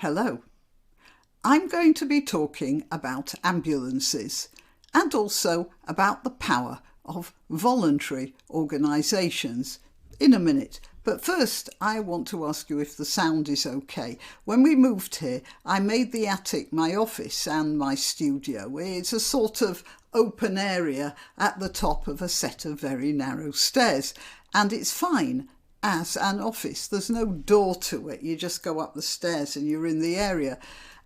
Hello. I'm going to be talking about ambulances and also about the power of voluntary organisations in a minute. But first, I want to ask you if the sound is okay. When we moved here, I made the attic my office and my studio. It's a sort of open area at the top of a set of very narrow stairs, and it's fine as an office. There's no door to it. You just go up the stairs and you're in the area.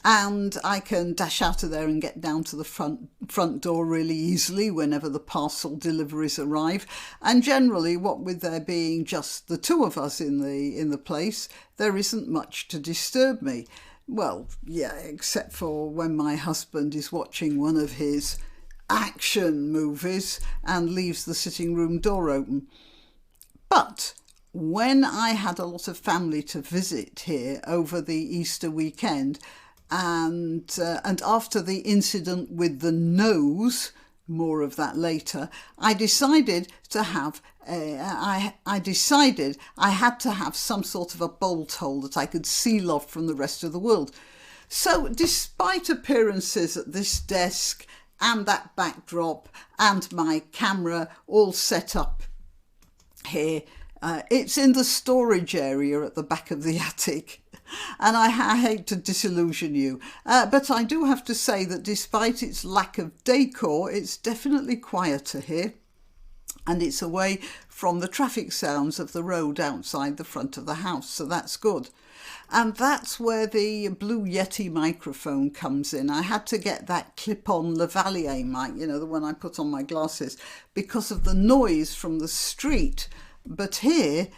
And I can dash out of there and get down to the front door really easily whenever the parcel deliveries arrive. And generally, what with there being just the two of us in the place, there isn't much to disturb me. Well, yeah, except for when my husband is watching one of his action movies and leaves the sitting room door open. But when I had a lot of family to visit here over the Easter weekend, and after the incident with the nose, more of that later, I decided I had to have some sort of a bolt hole that I could seal off from the rest of the world. So despite appearances at this desk and that backdrop and my camera all set up here, it's in the storage area at the back of the attic. And I hate to disillusion you, but I do have to say that despite its lack of decor, it's definitely quieter here, and it's away from the traffic sounds of the road outside the front of the house, so that's good. And that's where the Blue Yeti microphone comes in. I had to get that clip-on lavalier mic, you know, the one I put on my glasses, because of the noise from the street. But here,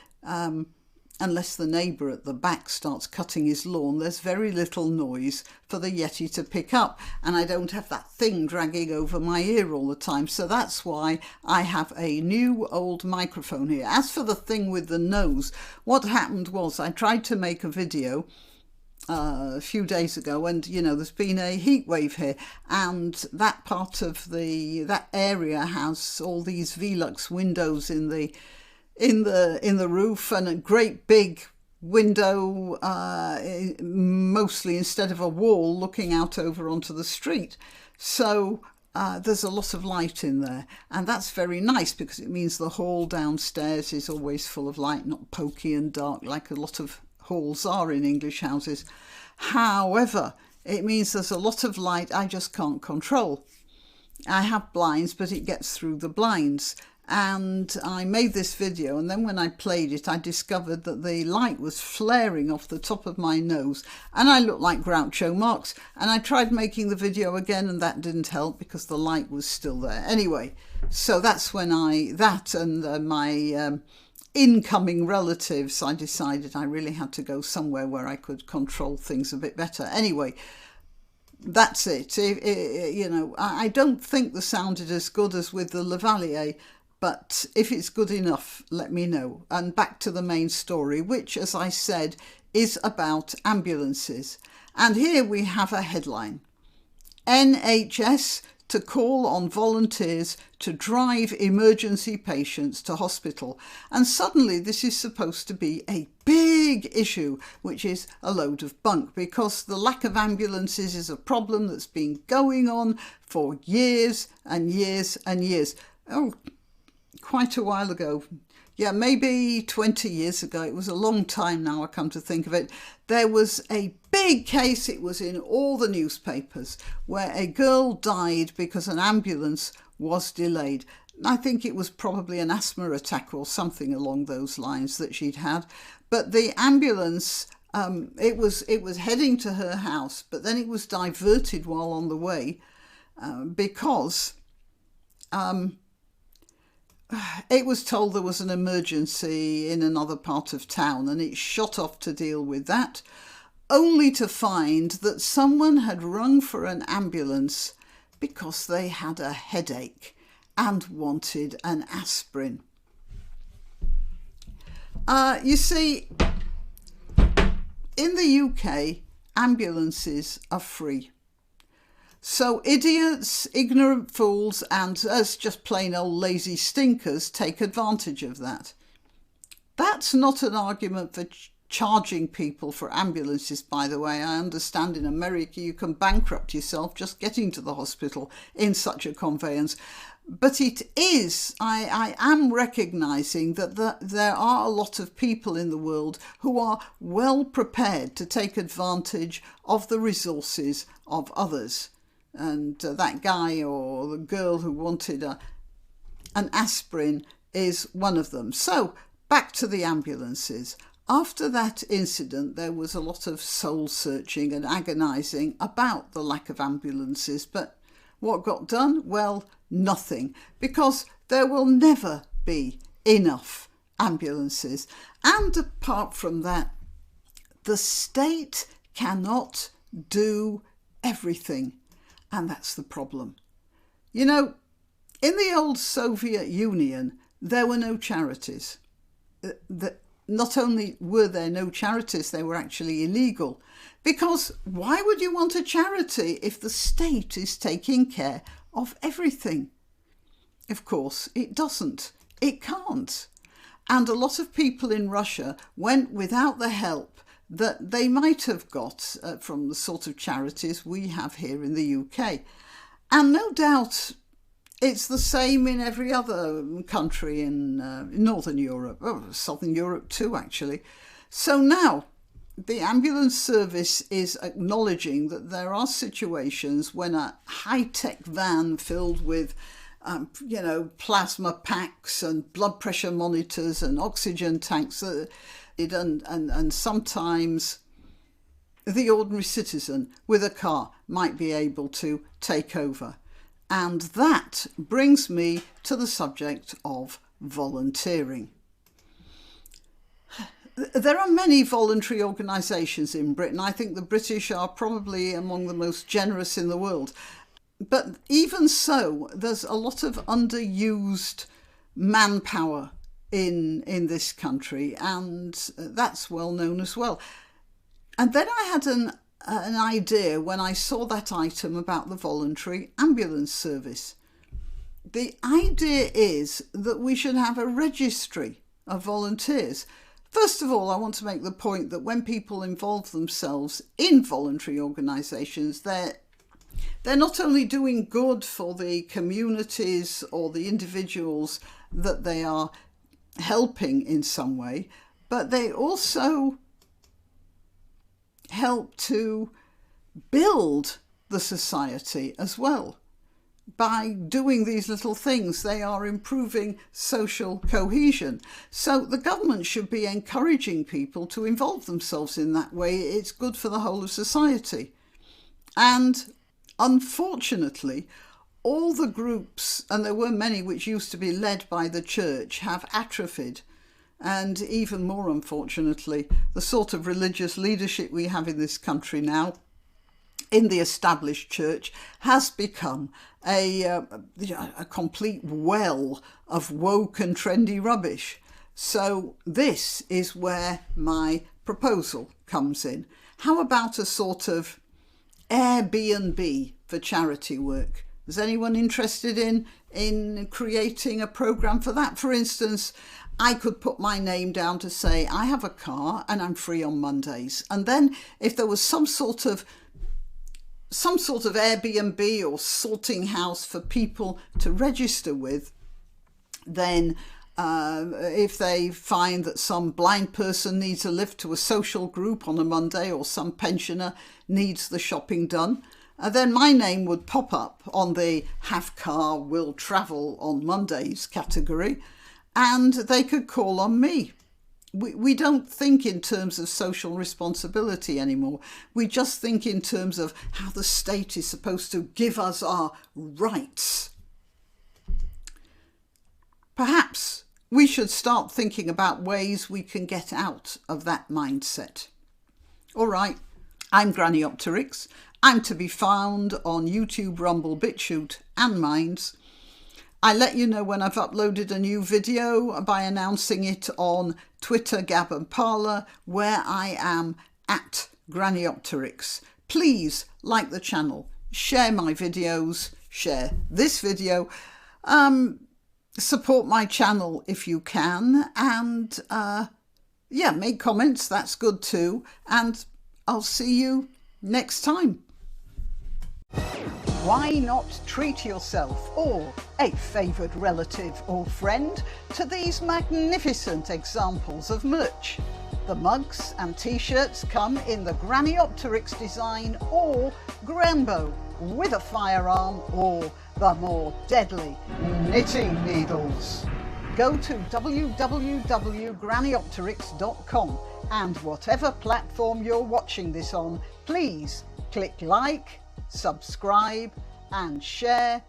unless the neighbour at the back starts cutting his lawn, there's very little noise for the Yeti to pick up, and I don't have that thing dragging over my ear all the time. So that's why I have a new old microphone here. As for the thing with the nose, what happened was I tried to make a video a few days ago, and you know, there's been a heat wave here, and that part of that area has all these Velux windows in the roof, and a great big window, mostly instead of a wall, looking out over onto the street. So there's a lot of light in there, and that's very nice because it means the hall downstairs is always full of light, not pokey and dark like a lot of halls are in English houses. However, it means there's a lot of light I just can't control. I have blinds, but it gets through the blinds. And I made this video, and then when I played it, I discovered that the light was flaring off the top of my nose and I looked like Groucho Marx. And I tried making the video again, and that didn't help because the light was still there. Anyway, so that's when my incoming relatives, I decided I really had to go somewhere where I could control things a bit better. Anyway, that's it. You know, I don't think the sound is as good as with the lavalier, but if it's good enough, let me know. And back to the main story, which, as I said, is about ambulances. And here we have a headline: NHS to call on volunteers to drive emergency patients to hospital. And suddenly this is supposed to be a big issue, which is a load of bunk, because the lack of ambulances is a problem that's been going on for years and years and years. Oh, quite a while ago. Yeah, maybe 20 years ago. It was a long time now, I come to think of it. There was a big case, it was in all the newspapers, where a girl died because an ambulance was delayed. I think it was probably an asthma attack or something along those lines that she'd had. But the ambulance, it was heading to her house, but then it was diverted while on the way because it was told there was an emergency in another part of town, and it shot off to deal with that, only to find that someone had rung for an ambulance because they had a headache and wanted an aspirin. You see, in the UK, ambulances are free. So idiots, ignorant fools, and us just plain old lazy stinkers take advantage of that. That's not an argument for charging people for ambulances, by the way. I understand in America you can bankrupt yourself just getting to the hospital in such a conveyance. But it is, I am recognising that there are a lot of people in the world who are well prepared to take advantage of the resources of others. And that guy or the girl who wanted an aspirin is one of them. So back to the ambulances. After that incident, there was a lot of soul searching and agonising about the lack of ambulances. But what got done? Well, nothing, because there will never be enough ambulances. And apart from that, the state cannot do everything. And that's the problem. You know, in the old Soviet Union, there were no charities. Not only were there no charities, they were actually illegal. Because why would you want a charity if the state is taking care of everything? Of course, it doesn't. It can't. And a lot of people in Russia went without the help that they might have got from the sort of charities we have here in the UK. And no doubt it's the same in every other country in Northern Europe, Southern Europe too, actually. So now the ambulance service is acknowledging that there are situations when a high-tech van filled with plasma packs and blood pressure monitors and oxygen tanks, and sometimes the ordinary citizen with a car might be able to take over. And that brings me to the subject of volunteering. There are many voluntary organisations in Britain. I think the British are probably among the most generous in the world. But even so, there's a lot of underused manpower in this country, and that's well known as well. And then I had an idea when I saw that item about the voluntary ambulance service. The idea is that we should have a registry of volunteers. First of all, I want to make the point that when people involve themselves in voluntary organisations, they're not only doing good for the communities or the individuals that they are helping in some way, but they also help to build the society as well. By doing these little things, they are improving social cohesion. So the government should be encouraging people to involve themselves in that way. It's good for the whole of society. And unfortunately, all the groups, and there were many which used to be led by the church, have atrophied. And even more unfortunately, the sort of religious leadership we have in this country now, in the established church, has become a complete well of woke and trendy rubbish. So this is where my proposal comes in. How about a sort of Airbnb for charity work? Is anyone interested in creating a programme for that? For instance, I could put my name down to say I have a car and I'm free on Mondays. And then if there was some sort of Airbnb or sorting house for people to register with, then if they find that some blind person needs a lift to a social group on a Monday, or some pensioner needs the shopping done, then my name would pop up on the have car, will travel on Mondays category, and they could call on me. We don't think in terms of social responsibility anymore. We just think in terms of how the state is supposed to give us our rights. Perhaps we should start thinking about ways we can get out of that mindset. All right, I'm Graniopteryx. I'm to be found on YouTube, Rumble, BitChute and Minds. I let you know when I've uploaded a new video by announcing it on Twitter, Gab and Parler, where I am at Graniopteryx. Please like the channel, share my videos, share this video, support my channel if you can, and Yeah, make comments, that's good too. And I'll see you next time. Why not treat yourself or a favoured relative or friend to these magnificent examples of merch? The mugs and t-shirts come in the Graniopteryx design or Grambo with a firearm or the more deadly knitting needles. Go to www.graniopteryx.com and whatever platform you're watching this on, please click like, subscribe and share.